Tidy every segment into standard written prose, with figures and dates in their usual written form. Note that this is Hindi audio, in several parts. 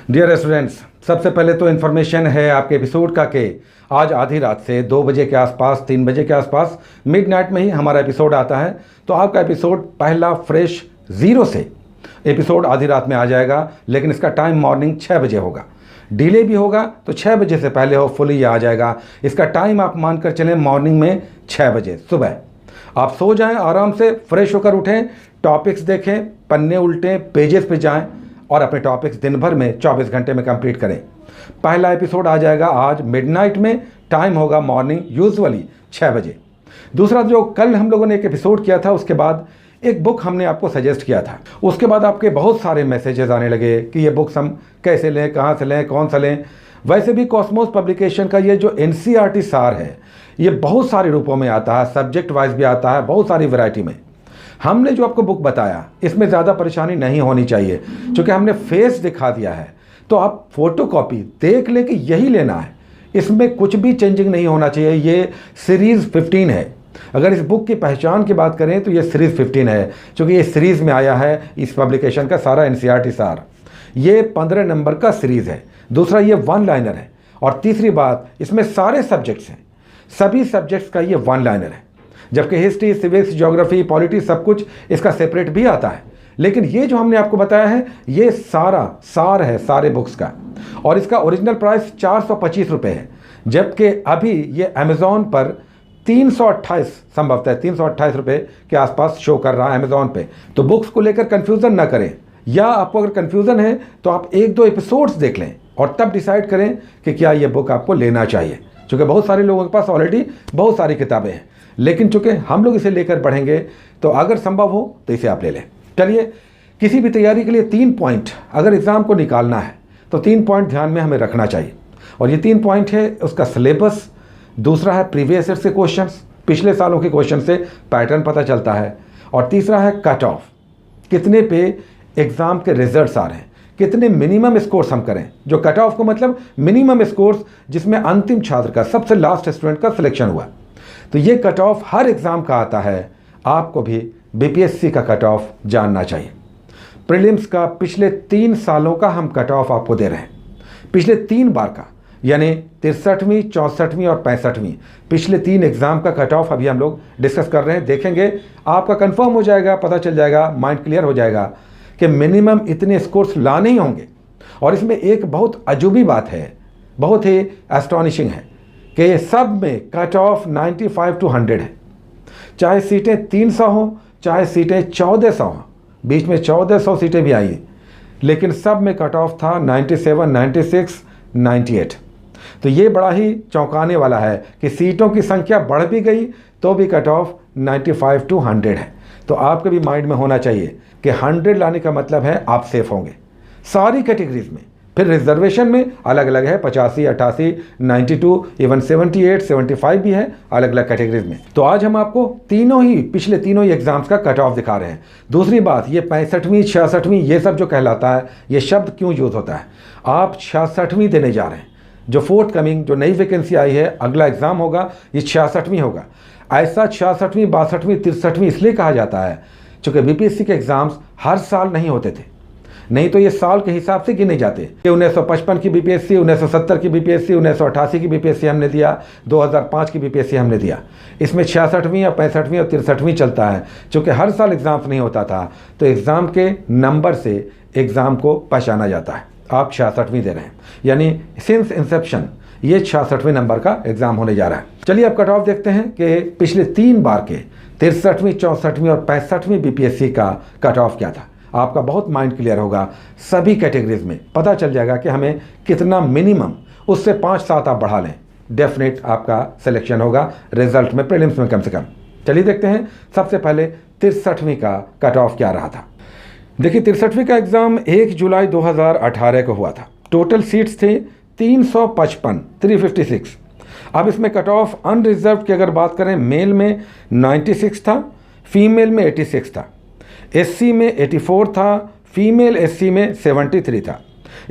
डियर स्टूडेंट्स, सबसे पहले तो इन्फॉर्मेशन है आपके एपिसोड का कि आज आधी रात से 2 बजे के आसपास 3 बजे के आसपास मिडनाइट में ही हमारा एपिसोड आता है। तो आपका एपिसोड पहला फ्रेश 0 से एपिसोड आधी रात में आ जाएगा, लेकिन इसका टाइम मॉर्निंग 6 बजे होगा। डिले भी होगा तो 6 बजे से पहले होपफुली ये आ जाएगा। इसका टाइम आप मानकर चलें मॉर्निंग में 6 बजे सुबह। आप सो जाएं, आराम से फ्रेश होकर उठें, टॉपिक्स देखें, पन्ने उल्टें, पेजेस पे जाएं और अपने टॉपिक्स दिन भर में 24 घंटे में कंप्लीट करें। पहला एपिसोड आ जाएगा आज मिडनाइट में, टाइम होगा मॉर्निंग यूजुअली 6 बजे। दूसरा, जो कल हम लोगों ने एक एपिसोड किया था उसके बाद एक बुक हमने आपको सजेस्ट किया था। उसके बाद आपके बहुत सारे मैसेजेस आने लगे कि ये बुक्स हम कैसे लें, कहाँ से लें, कौन सा लें। वैसे भी कॉस्मोस पब्लिकेशन का ये जो NCERT सार है ये बहुत सारे रूपों में आता है, सब्जेक्ट वाइज भी आता है, बहुत सारी वैरायटी में। हमने जो आपको बुक बताया इसमें ज़्यादा परेशानी नहीं होनी चाहिए, क्योंकि हमने फेस दिखा दिया है। तो आप फोटोकॉपी देख लें कि यही लेना है, इसमें कुछ भी चेंजिंग नहीं होना चाहिए। ये सीरीज़ 15 है। अगर इस बुक की पहचान की बात करें तो ये सीरीज़ 15 है, क्योंकि ये सीरीज़ में आया है इस पब्लिकेशन का सारा NCERT सार। ये 15 नंबर का सीरीज़ है। दूसरा, ये 1 लाइनर है। और तीसरी बात, इसमें सारे सब्जेक्ट्स हैं, सभी सब्जेक्ट्स का ये 1 लाइनर है। जबकि हिस्ट्री, सिविक्स, ज्योग्राफी, पॉलिटी सब कुछ इसका सेपरेट भी आता है। लेकिन ये जो हमने आपको बताया है ये सारा सार है सारे बुक्स का, और इसका ओरिजिनल प्राइस 425 रुपये है। जबकि अभी ये अमेज़ॉन पर 328, संभवतः 328 रुपये के आसपास शो कर रहा है अमेज़ॉन पे। तो बुक्स को लेकर कन्फ्यूज़न ना करें, या आपको अगर कन्फ्यूज़न है तो आप 1-2 एपिसोड्स देख लें और तब डिसाइड करें कि क्या ये बुक आपको लेना चाहिए। क्योंकि बहुत सारे लोगों के पास ऑलरेडी बहुत सारी किताबें हैं, लेकिन चूँकि हम लोग इसे लेकर बढ़ेंगे तो अगर संभव हो तो इसे आप ले लें। चलिए, किसी भी तैयारी के लिए 3 पॉइंट अगर एग्ज़ाम को निकालना है तो 3 पॉइंट ध्यान में हमें रखना चाहिए। और ये 3 पॉइंट है उसका सिलेबस, दूसरा है प्रीवियस ईयर से क्वेश्चंस, पिछले सालों के क्वेश्चन से पैटर्न पता चलता है, और तीसरा है कट ऑफ, कितने पे एग्ज़ाम के रिजल्ट्स आ रहे हैं, कितने मिनिमम स्कोर्स हम करें। जो कट ऑफ को मतलब मिनिमम स्कोर्स जिसमें अंतिम छात्र का, सबसे लास्ट स्टूडेंट का सिलेक्शन हुआ। तो ये कट ऑफ हर एग्ज़ाम का आता है। आपको भी BPSC का कट ऑफ जानना चाहिए। प्रीलिम्स का पिछले 3 सालों का हम कट ऑफ आपको दे रहे हैं, पिछले 3 बार का, यानी 63वीं, 64वीं और 65वीं, पिछले 3 एग्ज़ाम का कट ऑफ अभी हम लोग डिस्कस कर रहे हैं। देखेंगे आपका कंफर्म हो जाएगा, पता चल जाएगा, माइंड क्लियर हो जाएगा कि मिनिमम इतने स्कोर्स लाने ही होंगे। और इसमें एक बहुत अजूबी बात है, बहुत ही एस्टॉनिशिंग है कि ये सब में कट ऑफ 95 to 100 है। चाहे सीटें 300 हों, चाहे सीटें 1400 हों, बीच में 1400 सीटें भी आई, लेकिन सब में कट ऑफ था 97, 96, 98। तो ये बड़ा ही चौंकाने वाला है कि सीटों की संख्या बढ़ भी गई तो भी कट ऑफ 95 to 100 है। तो आपके भी माइंड में होना चाहिए कि 100 लाने का मतलब है आप सेफ होंगे सारी कैटेगरीज में। फिर रिजर्वेशन में अलग अलग है, 85, 88, 92, इवन 78, 75 भी है अलग अलग कैटेगरीज में। तो आज हम आपको पिछले तीनों ही एग्जाम्स का कट ऑफ दिखा रहे हैं। दूसरी बात, ये 65वीं, 66वीं ये सब जो कहलाता है, ये शब्द क्यों यूज होता है। आप 66वीं देने जा रहे हैं, जो फोर्थ कमिंग जो नई वैकेंसी आई है, अगला एग्जाम होगा ये 66वीं होगा। ऐसा 66वीं, 62वीं, 63वीं इसलिए कहा जाता है क्योंकि BPSC के एग्जाम्स हर साल नहीं होते थे, नहीं तो ये साल के हिसाब से गिने जाते। 1955 की BPSC, 1970 की BPSC, 1988 की BPSC हमने दिया, 2005 की BPSC हमने दिया। इसमें 66वीं या 65वीं और 63वीं चलता है। चूँकि हर साल एग्ज़ाम्स नहीं होता था तो एग्ज़ाम के नंबर से एग्ज़ाम को पहचाना जाता है। आप 66वीं दे रहे हैं, यानी सिंस इंसेप्शन ये 66वें नंबर का एग्ज़ाम होने जा रहा है। चलिए अब कट ऑफ देखते हैं कि पिछले 3 बार के 63वीं, 64वीं और 65वीं BPSC का कट ऑफ क्या था। आपका बहुत माइंड क्लियर होगा, सभी कैटेगरीज में पता चल जाएगा कि हमें कितना मिनिमम, उससे 5-7 आप बढ़ा लें, डेफिनेट आपका सिलेक्शन होगा रिजल्ट में, प्रीलिम्स में कम से कम। चलिए देखते हैं सबसे पहले 63वीं का कट ऑफ क्या रहा था। देखिए 63वीं का एग्ज़ाम 1 जुलाई 2018 को हुआ था। टोटल सीट्स थे 355, 356। अब इसमें कट ऑफ अनरिजर्व की अगर बात करें, मेल में 96 था, फीमेल में 86 था, SC में 84 था, फीमेल SC में 73 था,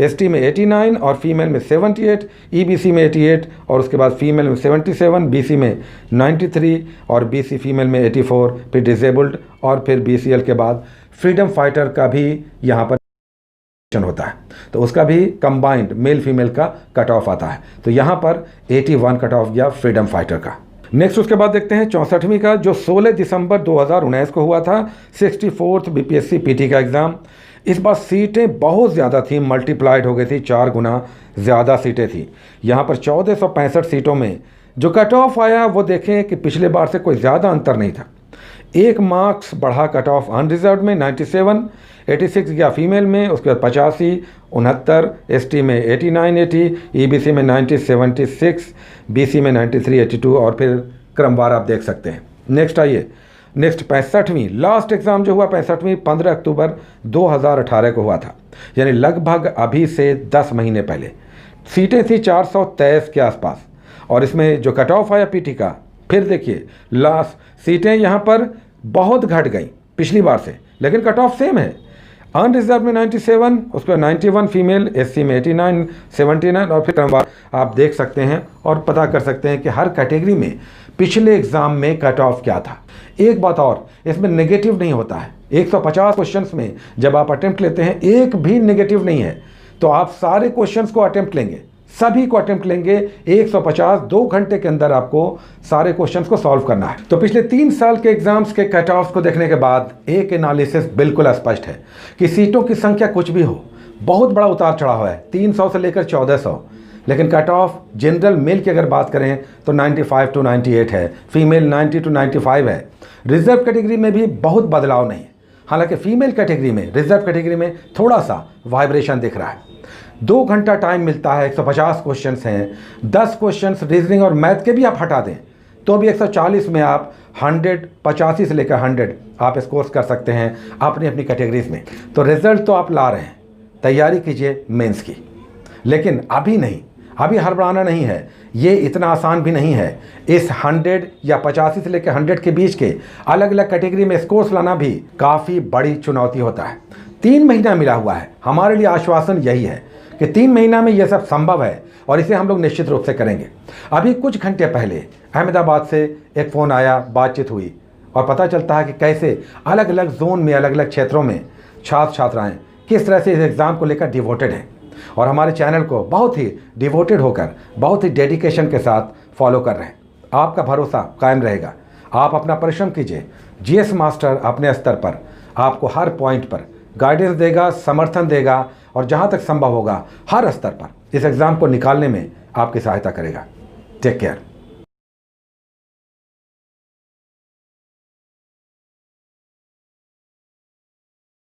ST में 89 और फीमेल में 78, EBC में 88 और उसके बाद फीमेल में 77, BC में 93 और BC फीमेल में 84, फिर डिसेबल्ड और फिर BCL के बाद फ्रीडम फाइटर का भी यहाँ पर होता है, तो उसका भी कंबाइंड मेल फीमेल का कट ऑफ आता है। तो यहाँ पर 81 कट ऑफ गया फ्रीडम फाइटर का। नेक्स्ट उसके बाद देखते हैं 64वीं का, जो 16 दिसंबर 2019 को हुआ था, 64th बीपीएससी पीटी का एग्ज़ाम। इस बार सीटें बहुत ज़्यादा थी, मल्टीप्लाइड हो गई थी, 4 गुना ज़्यादा सीटें थी। यहाँ पर 1465 सीटों में जो कट ऑफ आया वो देखें कि पिछले बार से कोई ज़्यादा अंतर नहीं था। 1 मार्क्स बढ़ा कट ऑफ अनरिजर्व में 97, 86 गया फीमेल में, उसके बाद 85, 69, एसटी में 89, 80, ईबीसी में 90, 76, बीसी में 93, 82 और फिर क्रमवार आप देख सकते हैं। नेक्स्ट आइए, नेक्स्ट 65वीं लास्ट एग्ज़ाम जो हुआ 65वीं 15 अक्टूबर 2018 को हुआ था, यानी लगभग अभी से 10 महीने पहले। सीटें थी 423 के आसपास और इसमें जो कट ऑफ आया पीटी का, फिर देखिए लास्ट सीटें यहाँ पर बहुत घट गई पिछली बार से, लेकिन कट ऑफ सेम है। अनरिजर्व में 97, उसके बाद 91 फीमेल, एससी में 89, 79 और फिर क्रमवार आप देख सकते हैं और पता कर सकते हैं कि हर कैटेगरी में पिछले एग्ज़ाम में कट ऑफ क्या था। एक बात और, इसमें नेगेटिव नहीं होता है। 150 क्वेश्चंस में जब आप अटेम्प्ट लेते हैं एक भी नेगेटिव नहीं है, तो आप सारे क्वेश्चंस को अटेम्प्ट लेंगे, सभी को अटेम्प्ट लेंगे 150, 2 घंटे के अंदर आपको सारे क्वेश्चंस को सॉल्व करना है। तो पिछले 3 साल के एग्जाम्स के कट ऑफ को देखने के बाद एक एनालिसिस बिल्कुल स्पष्ट है कि सीटों की संख्या कुछ भी हो, बहुत बड़ा उतार चढ़ाव है, 300 से लेकर 1400, लेकिन कट ऑफ जनरल मेल की अगर बात करें तो 95 to 98 है, फीमेल 90 to 95 है। रिजर्व कैटेगरी में भी बहुत बदलाव नहीं है, हालांकि फीमेल कैटेगरी में, रिजर्व कैटेगरी में थोड़ा सा वाइब्रेशन दिख रहा है। 2 घंटा टाइम मिलता है, 150 क्वेश्चंस हैं, 10 क्वेश्चंस रीजनिंग और मैथ के भी आप हटा दें तो भी 140 में आप 85 से लेकर 100 आप स्कोर्स कर सकते हैं अपनी अपनी कैटेगरीज में। तो रिजल्ट तो आप ला रहे हैं, तैयारी कीजिए मेंस की, लेकिन अभी नहीं, अभी हड़बड़ाना नहीं है, ये इतना आसान भी नहीं है। इस 100 या 85 से लेकर 100 के बीच के अलग अलग कैटेगरी में स्कोर्स लाना भी काफ़ी बड़ी चुनौती होता है। 3 महीना मिला हुआ है, हमारे लिए आश्वासन यही है कि 3 महीना में यह सब संभव है और इसे हम लोग निश्चित रूप से करेंगे। अभी कुछ घंटे पहले अहमदाबाद से एक फ़ोन आया, बातचीत हुई और पता चलता है कि कैसे अलग अलग जोन में, अलग अलग क्षेत्रों में छात्र छात्राएं किस तरह से इस एग्ज़ाम को लेकर डिवोटेड हैं और हमारे चैनल को बहुत ही डिवोटेड होकर, बहुत ही डेडिकेशन के साथ फॉलो कर रहे हैं। आपका भरोसा कायम रहेगा, आप अपना परिश्रम कीजिए। जीएस मास्टर अपने स्तर पर आपको हर पॉइंट पर गाइडेंस देगा, समर्थन देगा और जहां तक संभव होगा हर स्तर पर इस एग्ज़ाम को निकालने में आपकी सहायता करेगा। Take care.